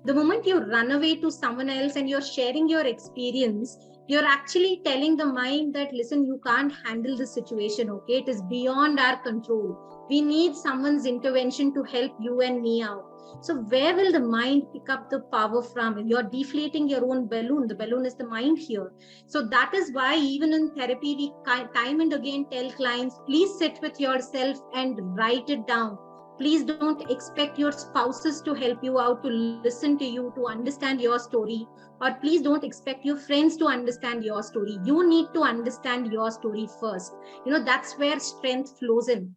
The moment you run away to someone else and you're sharing your experience, you're actually telling the mind that, listen, you can't handle this situation, okay? It is beyond our control. We need someone's intervention to help you and me out. So where will the mind pick up the power from? You're deflating your own balloon. The balloon is the mind here. So that is why even in therapy, we time and again tell clients, please sit with yourself and write it down. Please don't expect your spouses to help you out, to listen to you, to understand your story. Or please don't expect your friends to understand your story. You need to understand your story first. That's where strength flows in.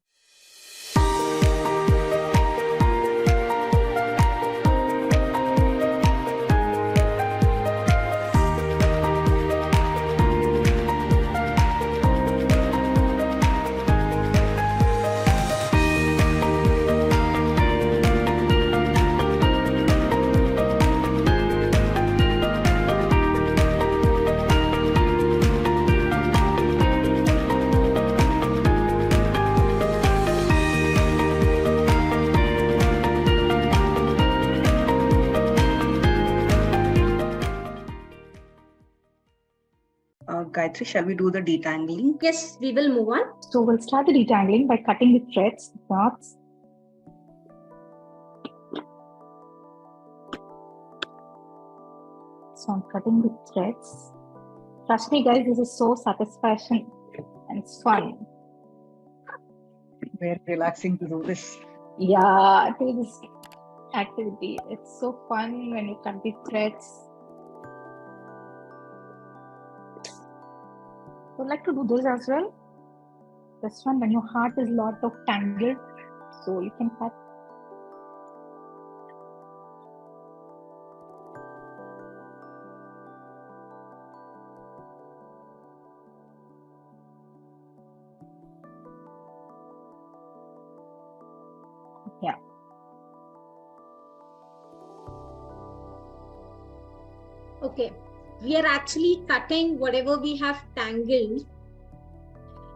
Gayatri, shall we do the detangling? Yes, we will move on. So we'll start the detangling by cutting the threads, knots. So I'm cutting the threads. Trust me guys, this is so satisfying and it's fun. Very relaxing to do this. Yeah, do this activity. It's so fun when you cut the threads. I would like to do this as well. This one, when your heart is lot of tangled, so you can cut. Yeah. Okay. We are actually cutting whatever we have tangled,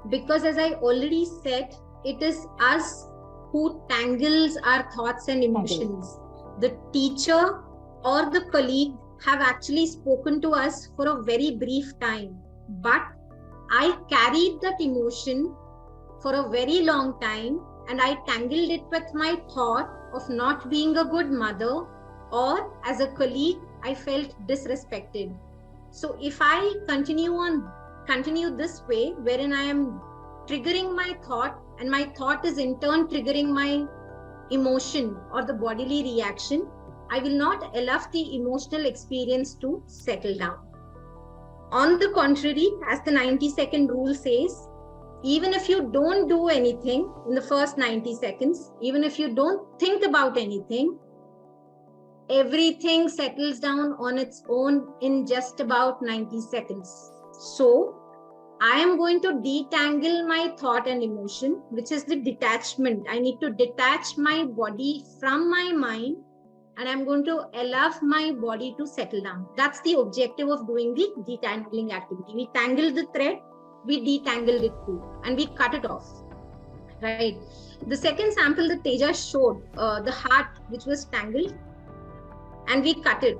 because as I already said, it is us who tangles our thoughts and emotions. The teacher or the colleague have actually spoken to us for a very brief time, but I carried that emotion for a very long time, and I tangled it with my thought of not being a good mother, or as a colleague, I felt disrespected. So if I continue this way, wherein I am triggering my thought, and my thought is in turn triggering my emotion or the bodily reaction, I will not allow the emotional experience to settle down. On the contrary, as the 90-second rule says, even if you don't do anything in the first 90 seconds, even if you don't think about anything, everything settles down on its own in just about 90 seconds. So I am going to detangle my thought and emotion, which is the detachment. I need to detach my body from my mind, and I'm going to allow my body to settle down. That's the objective of doing the detangling activity. We tangle the thread, we detangled it too, and we cut it off. Right. The second sample that Teja showed, the heart which was tangled, and we cut it.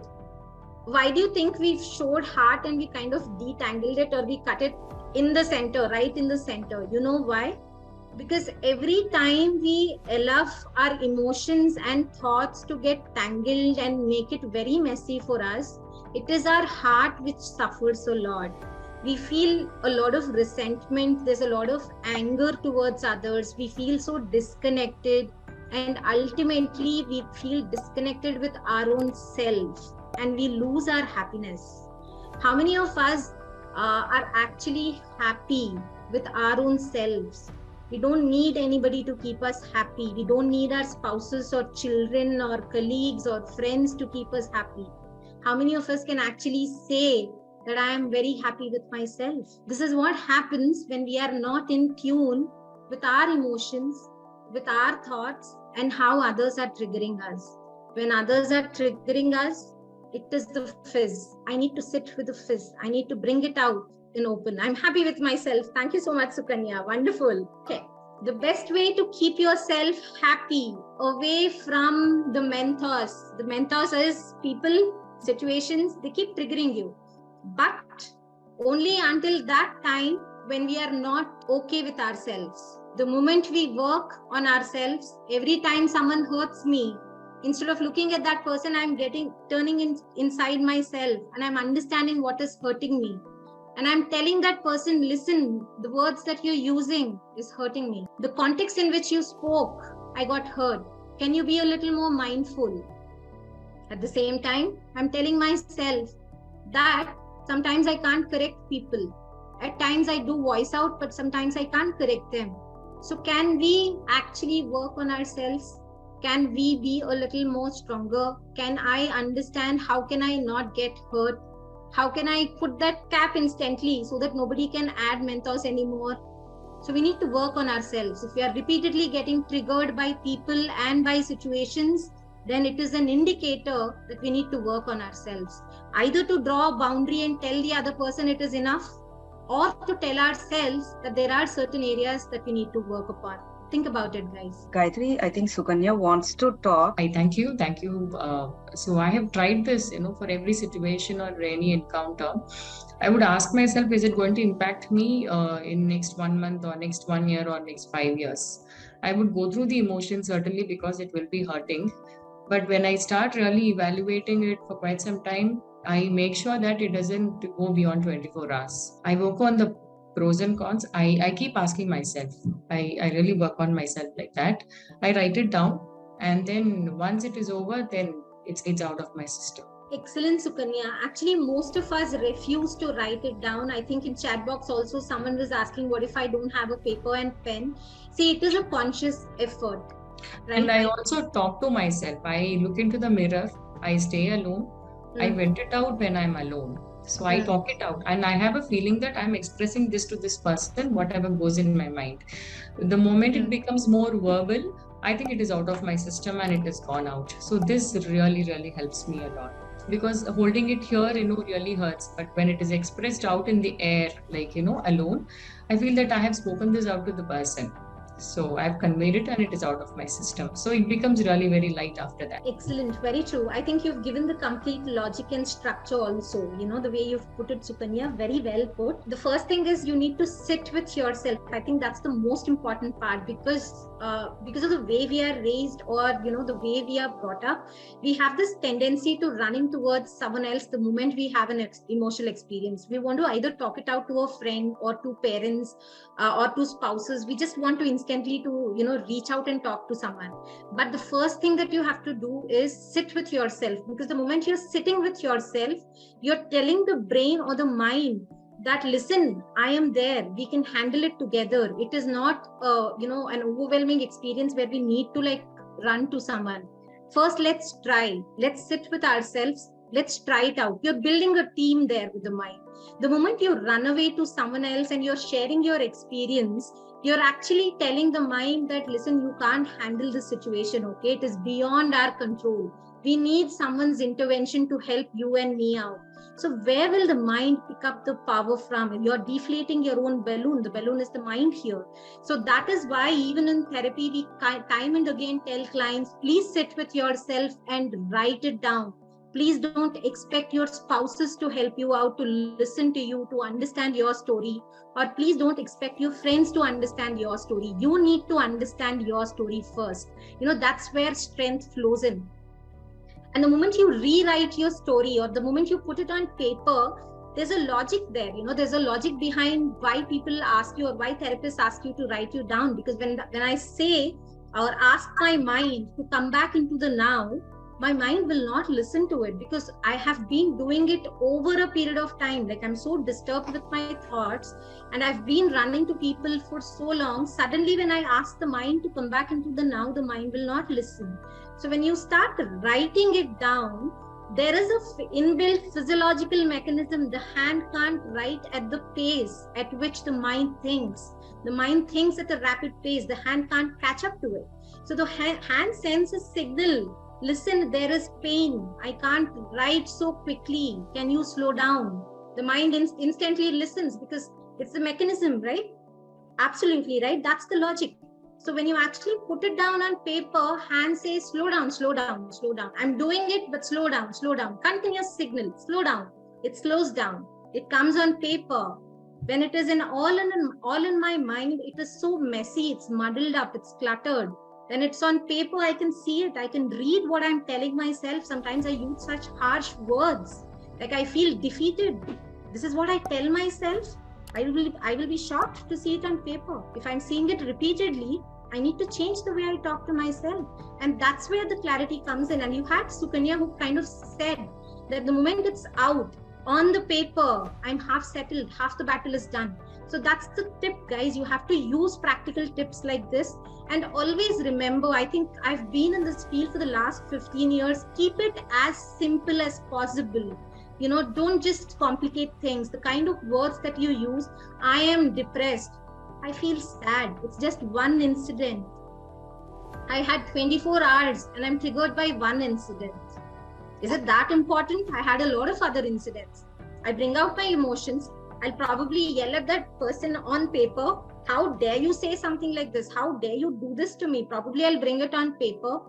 Why do you think we showed heart and we kind of detangled it, or we cut it in the center, right in the center? You know why? Because every time we allow our emotions and thoughts to get tangled and make it very messy for us, it is our heart which suffers a lot. We feel a lot of resentment, there's a lot of anger towards others, we feel so disconnected, and ultimately we feel disconnected with our own self, and we lose our happiness. How many of us are actually happy with our own selves? We don't need anybody to keep us happy. We don't need our spouses or children or colleagues or friends to keep us happy. How many of us can actually say that I am very happy with myself? This is what happens when we are not in tune with our emotions, with our thoughts, and how others are triggering us. When others are triggering us, it is the fizz. I need to sit with the fizz. I need to bring it out in open. I'm happy with myself. Thank you so much, Sukanya. Wonderful. Okay. The best way to keep yourself happy away from the mentors is people, situations, they keep triggering you. But only until that time when we are not okay with ourselves. The moment we work on ourselves, every time someone hurts me, instead of looking at that person, I'm turning inside myself and I'm understanding what is hurting me. And I'm telling that person, listen, the words that you're using is hurting me. The context in which you spoke, I got hurt. Can you be a little more mindful? At the same time, I'm telling myself that sometimes I can't correct people. At times I do voice out, but sometimes I can't correct them. So can we actually work on ourselves? Can we be a little more stronger? Can I understand how can I not get hurt? How can I put that cap instantly so that nobody can add mentors anymore? So we need to work on ourselves. If we are repeatedly getting triggered by people and by situations, then it is an indicator that we need to work on ourselves. Either to draw a boundary and tell the other person it is enough, or to tell ourselves that there are certain areas that we need to work upon. Think about it, guys. Gayatri, I think Sukanya wants to talk. Thank you. So I have tried this, for every situation or any encounter. I would ask myself, is it going to impact me in next 1 month or next 1 year or next 5 years? I would go through the emotion certainly because it will be hurting. But when I start really evaluating it for quite some time, I make sure that it doesn't go beyond 24 hours. I work on the pros and cons. I keep asking myself. I really work on myself like that. I write it down, and then once it is over, then it's out of my system. Excellent, Sukanya. Actually, most of us refuse to write it down. I think in chat box also someone was asking, what if I don't have a paper and pen? See, it is a conscious effort. Right? And I also talk to myself. I look into the mirror. I stay alone. I vent it out when I'm alone. So I talk it out, and I have a feeling that I'm expressing this to this person, whatever goes in my mind. The moment it becomes more verbal, I think it is out of my system and it is gone out. So this really, really helps me a lot, because holding it here, really hurts. But when it is expressed out in the air, like, alone, I feel that I have spoken this out to the person. So I've conveyed it and it is out of my system. So it becomes really very light after that. Excellent. Very true. I think you've given the complete logic and structure also. The way you've put it, Sukanya, very well put. The first thing is you need to sit with yourself. I think that's the most important part, because of the way we are raised, or, the way we are brought up, we have this tendency to running towards someone else the moment we have an emotional experience. We want to either talk it out to a friend or to parents or to spouses. We just want to instantly to reach out and talk to someone. But the first thing that you have to do is sit with yourself, because the moment you're sitting with yourself, you're telling the brain or the mind that, listen, I am there, we can handle it together. It is not an overwhelming experience where we need to run to someone. First, let's sit with ourselves, let's try it out. You're building a team there with the mind. The moment you run away to someone else and you're sharing your experience, you're actually telling the mind that, listen, you can't handle this situation, okay? It is beyond our control. We need someone's intervention to help you and me out. So where will the mind pick up the power from? You're deflating your own balloon. The balloon is the mind here. So that is why even in therapy, we time and again tell clients, please sit with yourself and write it down. Please don't expect your spouses to help you out, to listen to you, to understand your story. Or please don't expect your friends to understand your story. You need to understand your story first. That's where strength flows in. And the moment you rewrite your story, or the moment you put it on paper, there's a logic there. There's a logic behind why people ask you, or why therapists ask you to write you down. Because when I say or ask my mind to come back into the now, my mind will not listen to it, because I have been doing it over a period of time. Like, I'm so disturbed with my thoughts and I've been running to people for so long. Suddenly, when I ask the mind to come back into the now, the mind will not listen. So when you start writing it down, there is a inbuilt physiological mechanism. The hand can't write at the pace at which the mind thinks. The mind thinks at a rapid pace. The hand can't catch up to it. So the hand sends a signal. Listen, there is pain. I can't write so quickly. Can you slow down? The mind instantly listens, because it's the mechanism, right? Absolutely, right? That's the logic. So when you actually put it down on paper, hand says, slow down, slow down, slow down. I'm doing it, but slow down, slow down. Continuous signal, slow down. It slows down. It comes on paper. When it is all in my mind, it is so messy, it's muddled up, it's cluttered. When it's on paper, I can see it. I can read what I'm telling myself. Sometimes I use such harsh words. Like I feel defeated. This is what I tell myself. I will be shocked to see it on paper. If I'm seeing it repeatedly, I need to change the way I talk to myself. And that's where the clarity comes in. And you had Sukanya who kind of said that the moment it's out on the paper, I'm half settled, half the battle is done. So that's the tip, guys. You have to use practical tips like this. And always remember, I think I've been in this field for the last 15 years. Keep it as simple as possible. You know, don't just complicate things. The kind of words that you use, I am depressed, I feel sad. It's just one incident. I had 24 hours and I'm triggered by one incident. Is it that important? I had a lot of other incidents. I bring out my emotions. I'll probably yell at that person on paper. How dare you say something like this? How dare you do this to me? Probably I'll bring it on paper.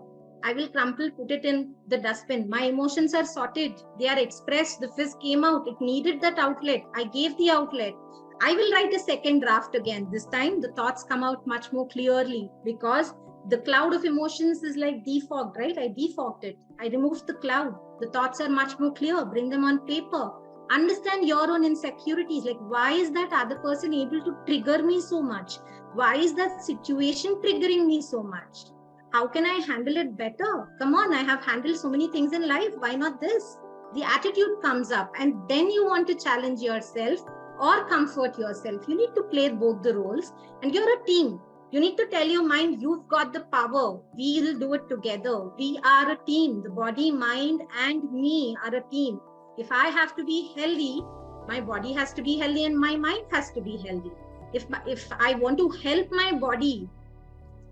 I will crumple, put it in the dustbin. My emotions are sorted. They are expressed. The fizz came out. It needed that outlet. I gave the outlet. I will write a second draft again. This time the thoughts come out much more clearly because the cloud of emotions is like defogged, right? I defogged it. I removed the cloud. The thoughts are much more clear. Bring them on paper. Understand your own insecurities. Like, why is that other person able to trigger me so much? Why is that situation triggering me so much? How can I handle it better? Come on, I have handled so many things in life. Why not this? The attitude comes up and then you want to challenge yourself or comfort yourself. You need to play both the roles and you're a team. You need to tell your mind, you've got the power. We will do it together. We are a team. The body, mind, and me are a team. If I have to be healthy, my body has to be healthy and my mind has to be healthy. If I want to help my body,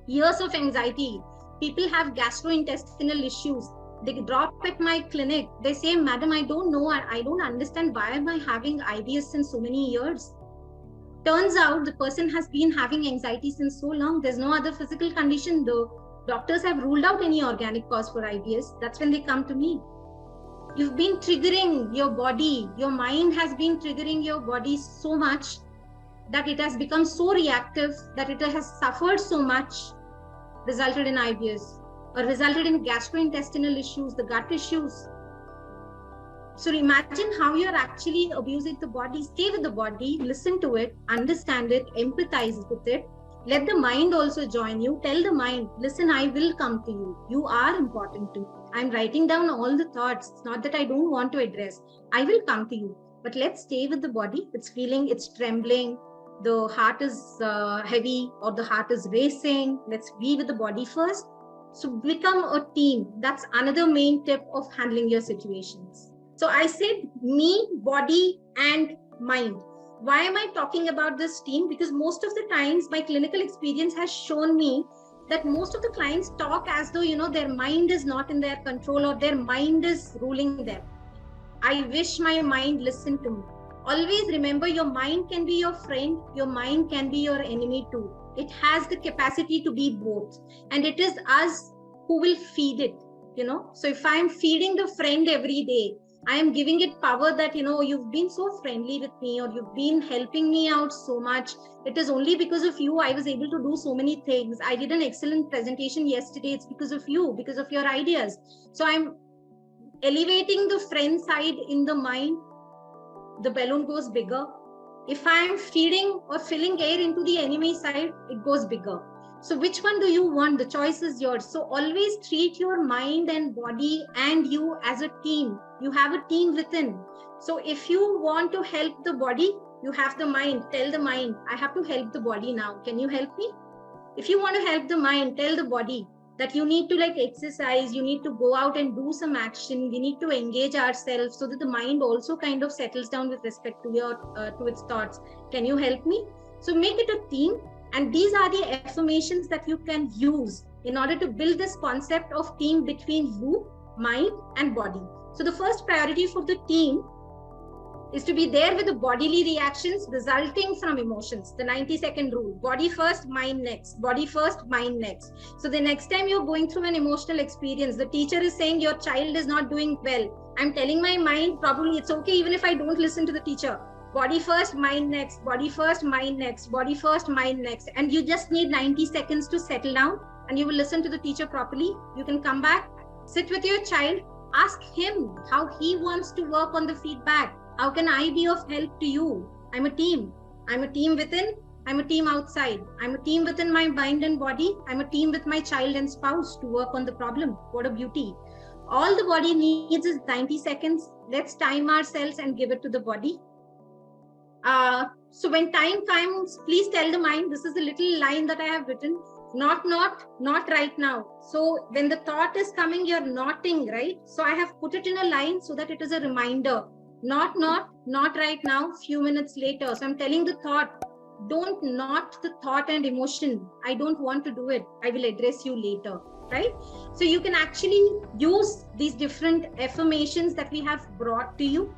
years of anxiety, people have gastrointestinal issues. They drop at my clinic. They say, madam, I don't know. I don't understand why am I having IBS since so many years. Turns out the person has been having anxiety since so long. There's no other physical condition. The doctors have ruled out any organic cause for IBS. That's when they come to me. You've been triggering your body. Your mind has been triggering your body so much that it has become so reactive, that it has suffered so much, resulted in IBS or resulted in gastrointestinal issues, the gut issues. So imagine how you're actually abusing the body. Stay with the body, listen to it, understand it, empathize with it. Let the mind also join you. Tell the mind, listen, I will come to you. You are important to me. I'm writing down all the thoughts. It's not that I don't want to address. I will come to you. But let's stay with the body. It's feeling, it's trembling. The heart is heavy or the heart is racing. Let's be with the body first. So become a team. That's another main tip of handling your situations. So I said me, body, and mind. Why am I talking about this team? Because most of the times my clinical experience has shown me that most of the clients talk as though, their mind is not in their control or their mind is ruling them. I wish my mind listened to me. Always remember, your mind can be your friend, your mind can be your enemy too. It has the capacity to be both. And it is us who will feed it, So if I'm feeding the friend every day, I am giving it power that, you've been so friendly with me or you've been helping me out so much. It is only because of you I was able to do so many things. I did an excellent presentation yesterday. It's because of you, because of your ideas. So I'm elevating the friend side in the mind. The balloon goes bigger. If I'm feeding or filling air into the enemy side, it goes bigger. So which one do you want? The choice is yours. So always treat your mind and body and you as a team. You have a team within. So if you want to help the body, you have the mind. Tell the mind, I have to help the body now. Can you help me? If you want to help the mind, tell the body that you need to exercise, you need to go out and do some action. We need to engage ourselves so that the mind also kind of settles down with respect to its thoughts. Can you help me? So make it a team. And these are the affirmations that you can use in order to build this concept of team between you, mind, and body. So the first priority for the team is to be there with the bodily reactions resulting from emotions. The 90-second rule: body first, mind next. Body first, mind next. So the next time you're going through an emotional experience, the teacher is saying your child is not doing well, I'm telling my mind, probably it's okay even if I don't listen to the teacher. Body first, mind next. Body first, mind next. Body first, mind next. And you just need 90 seconds to settle down, and you will listen to the teacher properly. You can come back, sit with your child, ask him how he wants to work on the feedback. How can I be of help to you? I'm a team. I'm a team within, I'm a team outside. I'm a team within my mind and body. I'm a team with my child and spouse to work on the problem. What a beauty. All the body needs is 90 seconds. Let's time ourselves and give it to the body. So when time comes, please tell the mind, this is a little line that I have written, not right now. So when the thought is coming, you're noting, right? So I have put it in a line so that it is a reminder. Not right now, few minutes later. So I'm telling the thought, don't not the thought and emotion. I don't want to do it. I will address you later, right? So you can actually use these different affirmations that we have brought to you.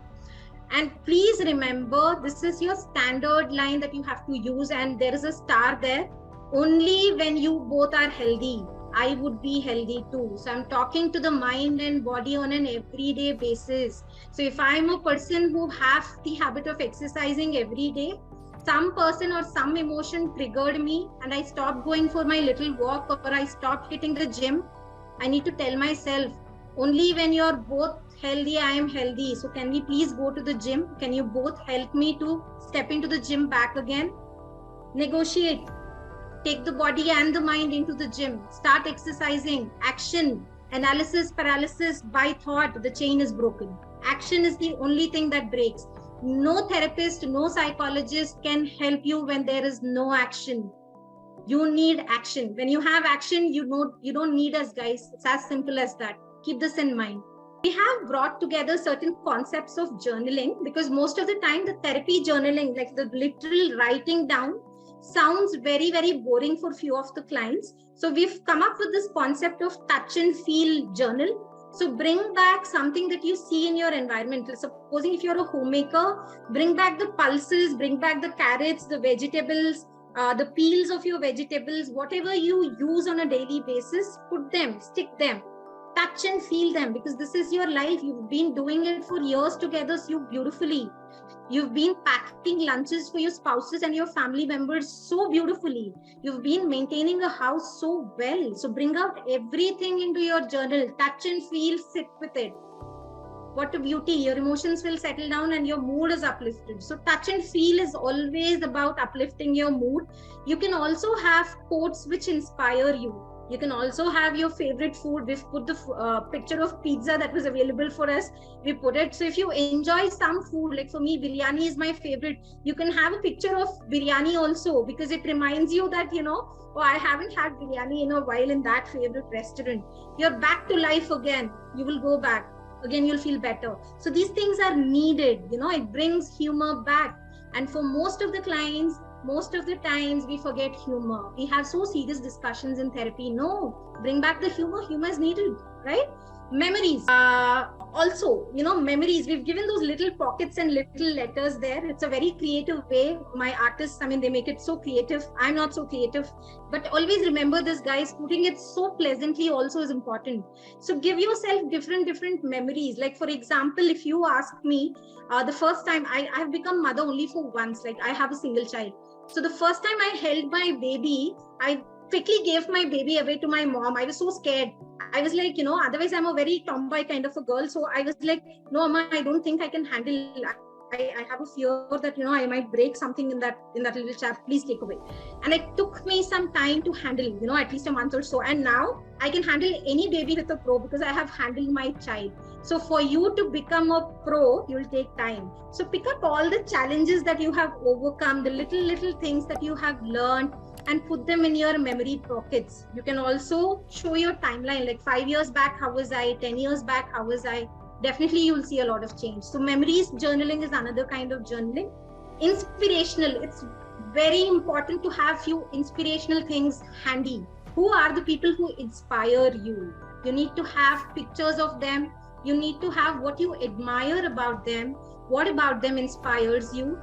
And please remember, this is your standard line that you have to use, and there is a star there. Only when you both are healthy, I would be healthy too. So I'm talking to the mind and body on an everyday basis. So if I'm a person who have the habit of exercising every day, some person or some emotion triggered me and I stopped going for my little walk, or I stopped hitting the gym, I need to tell myself, only when you're both healthy, I am healthy. So can we please go to the gym? Can you both help me to step into the gym back again? Negotiate. Take the body and the mind into the gym. Start exercising. Action. Analysis, paralysis by thought. The chain is broken. Action is the only thing that breaks. No therapist, no psychologist can help you when there is no action. You need action. When you have action, you don't need us, guys. It's as simple as that. Keep this in mind. We have brought together certain concepts of journaling, because most of the time the therapy journaling, like the literal writing down, sounds very, very boring for few of the clients. So we've come up with this concept of touch and feel journal. So bring back something that you see in your environment. Supposing if you're a homemaker, bring back the pulses, bring back the carrots, the vegetables, the peels of your vegetables, whatever you use on a daily basis, put them, stick them, touch and feel them, because this is your life. You've been doing it for years together so beautifully. You've been packing lunches for your spouses and your family members so beautifully. You've been maintaining a house so well. So bring out everything into your journal, touch and feel, sit with it. What a beauty. Your emotions will settle down and your mood is uplifted. So touch and feel is always about uplifting your mood. You can also have quotes which inspire you. You can also have your favorite food. We've put the picture of pizza that was available for us. We put it. So if you enjoy some food, like for me, biryani is my favorite. You can have a picture of biryani also, because it reminds you that, oh, I haven't had biryani in a while in that favorite restaurant. You're back to life again. You will go back. Again, you'll feel better. So these things are needed. It brings humor back. And for most of the clients, most of the times we forget humor. We have so serious discussions in therapy. No, bring back the humor. Humor is needed, right? Memories. Also, memories. We've given those little pockets and little letters there. It's a very creative way. My artists, they make it so creative. I'm not so creative. But always remember this, guys. Putting it so pleasantly also is important. So give yourself different memories. Like, for example, if you ask me, the first time I've become mother only for once. Like, I have a single child. So the first time I held my baby, I quickly gave my baby away to my mom. I was so scared. I was like, otherwise I'm a very tomboy kind of a girl. So I was like, no, Amma, I don't think I can handle. I have a fear that, I might break something in that little chap. Please take away. And it took me some time to handle, at least a month or so. And now I can handle any baby with a pro, because I have handled my child. So for you to become a pro, you'll take time. So pick up all the challenges that you have overcome, the little things that you have learned, and put them in your memory pockets. You can also show your timeline, like 5 years back, how was I? 10 years back, how was I? Definitely you'll see a lot of change. So memories journaling is another kind of journaling. Inspirational. It's very important to have few inspirational things handy. Who are the people who inspire you? You need to have pictures of them. You need to have what you admire about them, what about them inspires you,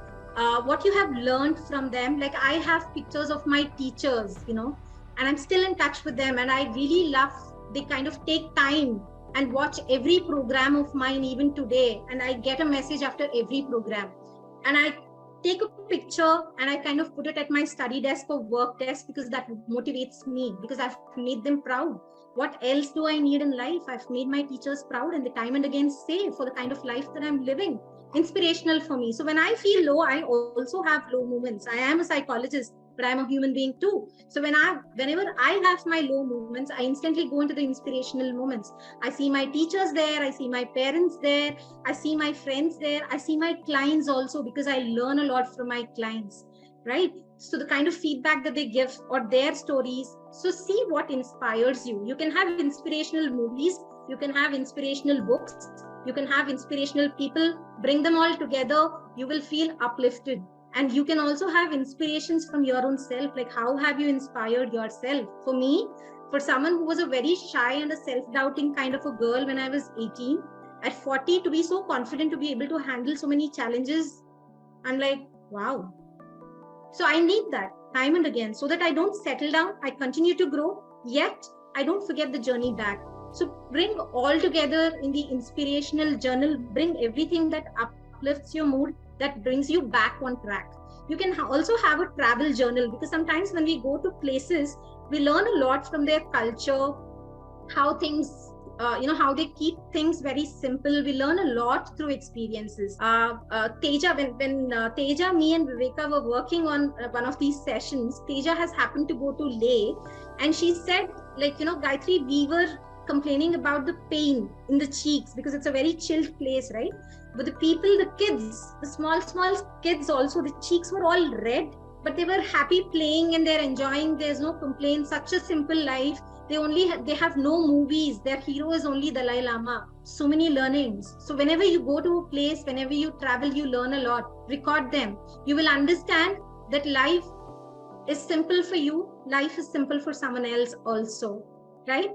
what you have learned from them. Like I have pictures of my teachers, and I'm still in touch with them, and I really love, they kind of take time and watch every program of mine even today, and I get a message after every program, and I take a picture and I kind of put it at my study desk or work desk, because that motivates me, because I've made them proud. What else do I need in life? I've made my teachers proud, and they time and again say for the kind of life that I'm living. Inspirational for me. So when I feel low, I also have low moments. I am a psychologist, but I'm a human being too. So whenever I have my low moments, I instantly go into the inspirational moments. I see my teachers there, I see my parents there, I see my friends there, I see my clients also, because I learn a lot from my clients, right? So the kind of feedback that they give or their stories. So see what inspires you. You can have inspirational movies, you can have inspirational books, you can have inspirational people. Bring them all together, you will feel uplifted. And you can also have inspirations from your own self, like how have you inspired yourself? For me, for someone who was a very shy and a self-doubting kind of a girl when I was 18, at 40 to be so confident, to be able to handle so many challenges, I'm like, wow. So I need that time and again, so that I don't settle down, I continue to grow, yet I don't forget the journey back. So bring all together in the inspirational journal, bring everything that uplifts your mood, that brings you back on track. You can also have a travel journal, because sometimes when we go to places, we learn a lot from their culture, how things, how they keep things very simple. We learn a lot through experiences. Teja, when Teja, me and Viveka were working on one of these sessions, Teja has happened to go to Leh, and she said, like, Gayatri, we were complaining about the pain in the cheeks, because it's a very chilled place, right? But the people, the kids, the small kids also, the cheeks were all red, but they were happy playing and they're enjoying. There's no complaint. Such a simple life. They have no movies. Their hero is only Dalai Lama. So many learnings. So whenever you go to a place, whenever you travel, you learn a lot. Record them. You will understand that life is simple for you. Life is simple for someone else also, right?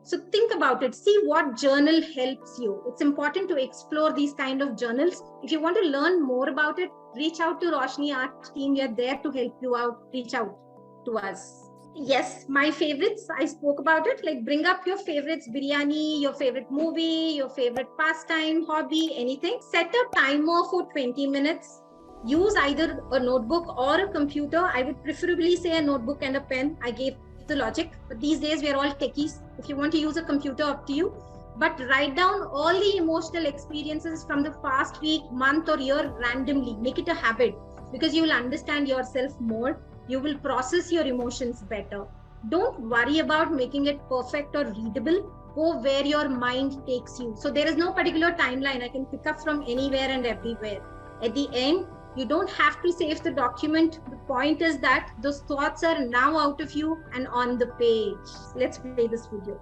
So think about it. See what journal helps you. It's important to explore these kind of journals. If you want to learn more about it, reach out to Roshini Art Team. We are there to help you out. Reach out to us. Yes, my favorites, I spoke about it. Like, bring up your favorites, biryani, your favorite movie, your favorite pastime, hobby, anything. Set a timer for 20 minutes. Use either a notebook or a computer. I would preferably say a notebook and a pen. I gave the logic, but these days we are all techies. If you want to use a computer, up to you. But write down all the emotional experiences from the past week, month, or year randomly. Make it a habit, because you will understand yourself more. You will process your emotions better. Don't worry about making it perfect or readable. Go where your mind takes you. So there is no particular timeline. I can pick up from anywhere and everywhere. At the end, you don't have to save the document. The point is that those thoughts are now out of you and on the page. Let's play this video.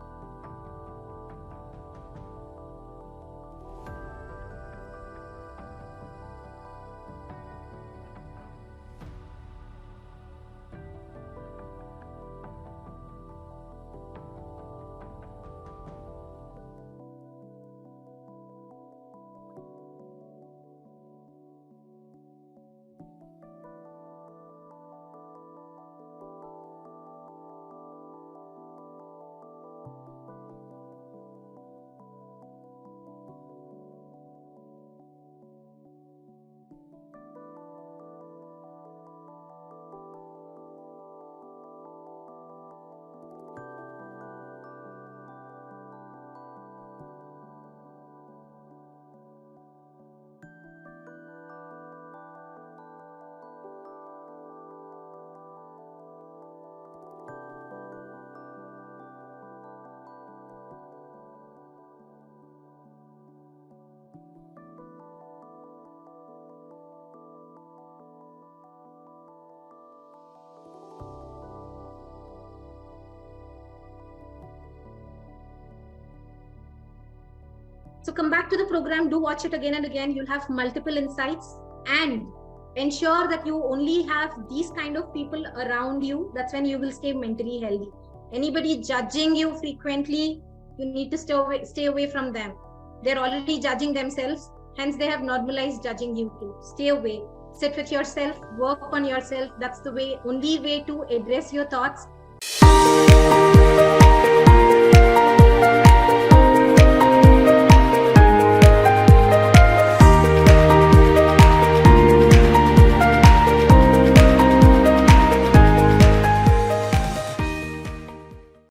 So come back to the program, do watch it again and again. You'll have multiple insights, and ensure that you only have these kind of people around you. That's when you will stay mentally healthy. Anybody judging you frequently, you need to stay away from them. They're already judging themselves. Hence, they have normalized judging you too. Stay away. Sit with yourself, work on yourself. That's the way, only way to address your thoughts